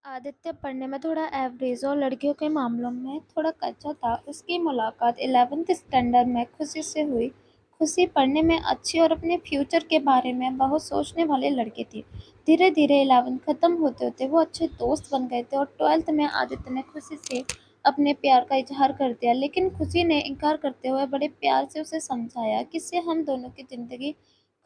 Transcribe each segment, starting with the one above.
आदित्य पढ़ने में थोड़ा एवरेज और लड़कियों के मामलों में थोड़ा कच्चा था। उसकी मुलाकात 11th स्टैंडर्ड में खुशी से हुई। खुशी पढ़ने में अच्छी और अपने फ्यूचर के बारे में बहुत सोचने वाली लड़की थी। धीरे धीरे 11th खत्म होते होते वो अच्छे दोस्त बन गए थे और 12th में आदित्य ने खुशी से अपने प्यार का इजहार कर दिया, लेकिन खुशी ने इनकार करते हुए बड़े प्यार से उसे समझाया कि इससे हम दोनों की जिंदगी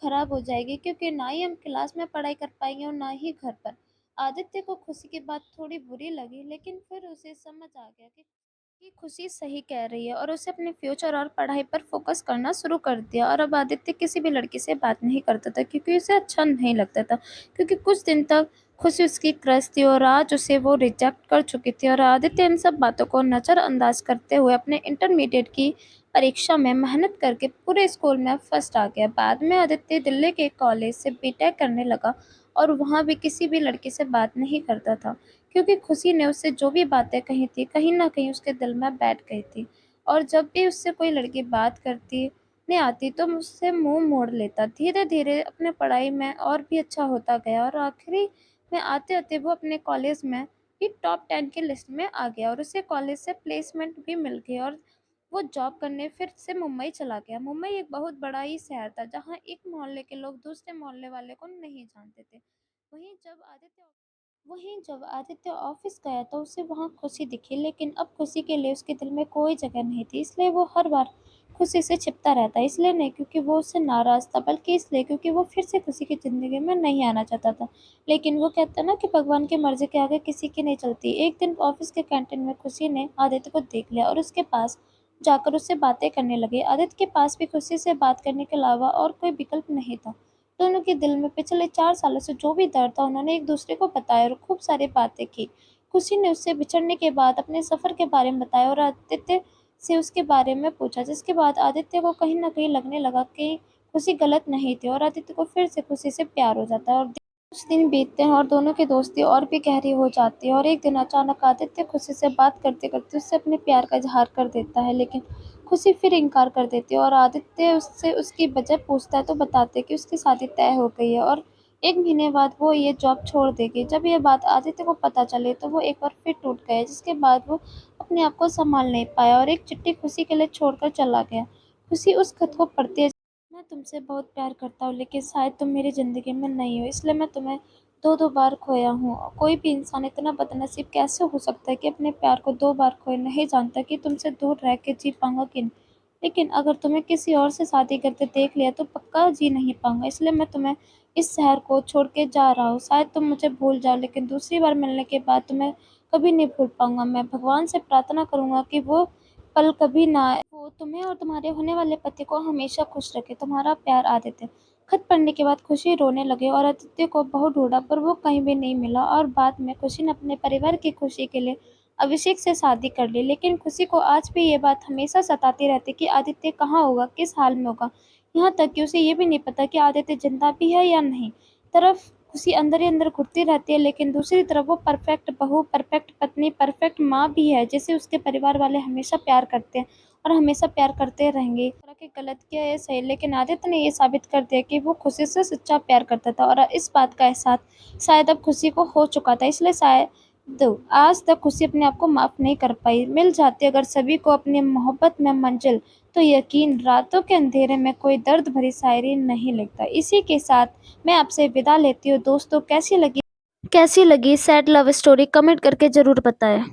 खराब हो जाएगी, क्योंकि ना ही हम क्लास में पढ़ाई कर पाएंगे और ना ही घर पर। आदित्य को खुशी की बात थोड़ी बुरी लगी, लेकिन फिर उसे समझ आ गया कि खुशी सही कह रही है और उसे अपने फ्यूचर और पढ़ाई पर फोकस करना शुरू कर दिया। और अब आदित्य किसी भी लड़की से बात नहीं करता था, क्योंकि उसे अच्छा नहीं लगता था, क्योंकि कुछ दिन तक खुशी उसकी क्रश थी और आज उसे वो रिजेक्ट कर चुकी थी। और आदित्य इन सब बातों को नज़रअंदाज करते हुए अपने इंटरमीडिएट की परीक्षा में मेहनत करके पूरे स्कूल में फर्स्ट आ गया। बाद में आदित्य दिल्ली के कॉलेज से बीटेक करने लगा और वहाँ भी किसी भी लड़की से बात नहीं करता था, क्योंकि खुशी ने उससे जो भी बातें कही थी कहीं ना कहीं उसके दिल में बैठ गई थी। और जब भी उससे कोई लड़की बात करती नहीं आती तो मुझसे मुंह मोड़ लेता। धीरे धीरे अपने पढ़ाई में और भी अच्छा होता गया और आखिरी में आते आते वो अपने कॉलेज में भी टॉप 10 की लिस्ट में आ गया और उसे कॉलेज से प्लेसमेंट भी मिल गई और वो जॉब करने फिर से मुंबई चला गया। मुंबई एक बहुत बड़ा ही शहर था, जहाँ एक मोहल्ले के लोग दूसरे मोहल्ले वाले को नहीं जानते थे। वहीं जब आदित्य वहीं जब आदित्य ऑफिस गया तो उसे वहां खुशी दिखी, लेकिन अब खुशी के लिए उसके दिल में कोई जगह नहीं थी। इसलिए वो हर बार खुशी से छिपता रहता। इसलिए नहीं क्योंकि वो उससे नाराज था, बल्कि इसलिए क्योंकि वो फिर से खुशी की जिंदगी में नहीं आना चाहता था। लेकिन वो कहता ना कि भगवान की मर्जी के आगे किसी की नहीं चलती। एक दिन ऑफिस के कैंटीन में खुशी ने आदित्य को देख लिया और उसके पास जाकर उससे बातें करने लगी। आदित्य के पास भी खुशी से बात करने के अलावा और कोई विकल्प नहीं था। दोनों के दिल में पिछले 4 सालों से जो भी दर्द था उन्होंने एक दूसरे को बताया और खूब सारी बातें की। खुशी ने उससे बिछड़ने के बाद अपने सफर के बारे में बताया और आदित्य से उसके बारे में पूछा, जिसके बाद आदित्य को कहीं ना कहीं लगने लगा कि खुशी गलत नहीं थी और आदित्य को फिर से खुशी से प्यार हो जाता है। और कुछ दिन बीतते हैं और दोनों की दोस्ती और भी गहरी हो जाती है। और एक दिन अचानक आदित्य खुशी से बात करते करते उससे अपने प्यार का इजहार कर देता है, लेकिन खुशी फिर इनकार कर देती है और आदित्य उससे उसकी वजह पूछता है तो बताते हैं कि उसकी शादी तय हो गई है और 1 महीने बाद वो ये जॉब छोड़ देगी। जब ये बात आदित्य को पता चले तो वो एक बार फिर टूट गया, जिसके बाद वो अपने आप को संभाल नहीं पाया और एक चिट्ठी खुशी के लिए छोड़कर चला गया। खुशी उस खत को पढ़ती है, मैं तुमसे बहुत प्यार करता हूँ, लेकिन शायद तुम मेरी ज़िंदगी में नहीं हो, इसलिए मैं तुम्हें दो दो बार खोया हूँ। कोई भी इंसान इतना बदनसीब कैसे हो सकता है कि अपने प्यार को 2 बार खोए। नहीं जानता कि तुमसे दूर रह के जी पाऊंगा कि नहीं, लेकिन अगर तुम्हें किसी और से शादी करते देख लिया तो पक्का जी नहीं पाऊंगा। इसलिए मैं तुम्हें इस शहर को छोड़ के जा रहा हूँ। शायद तुम मुझे भूल जाओ, लेकिन दूसरी बार मिलने के बाद तुम्हें कभी नहीं भूल पाऊंगा। मैं भगवान से प्रार्थना करूंगा कि वो पल कभी ना आए। वो तुम्हें और तुम्हारे होने वाले पति को हमेशा खुश रखे। तुम्हारा प्यार, आदित्य। खत पढ़ने के बाद खुशी रोने लगे और आदित्य को बहुत ढूंढा पर वो कहीं भी नहीं मिला। और बाद में खुशी ने अपने परिवार की खुशी के लिए अभिषेक से शादी कर ली, लेकिन खुशी को आज भी ये बात हमेशा सताती रहती कि आदित्य कहाँ होगा, किस हाल में होगा। यहाँ तक कि उसे ये भी नहीं पता कि आदित्य जिंदा भी है या नहीं। तरफ खुशी अंदर ही अंदर घुटती रहती है, लेकिन दूसरी तरफ वो परफेक्ट बहू, परफेक्ट पत्नी, परफेक्ट माँ भी है, जिसे उसके परिवार वाले हमेशा प्यार करते हैं और हमेशा प्यार करते रहेंगे। तरह के गलत किया है सही, लेकिन आदित्य ने ये साबित कर दिया कि वो खुशी से सच्चा प्यार करता था और इस बात का एहसास शायद अब खुशी को हो चुका था। इसलिए शायद आज तक खुशी अपने आप को माफ नहीं कर पाई। मिल जाती अगर सभी को अपनी मोहब्बत में मंजिल, तो यकीन रातों के अंधेरे में कोई दर्द भरी शायरी नहीं लिखता। इसी के साथ मैं आपसे विदा लेती हूँ दोस्तों। कैसी लगी सैड लव स्टोरी, कमेंट करके जरूर बताएं।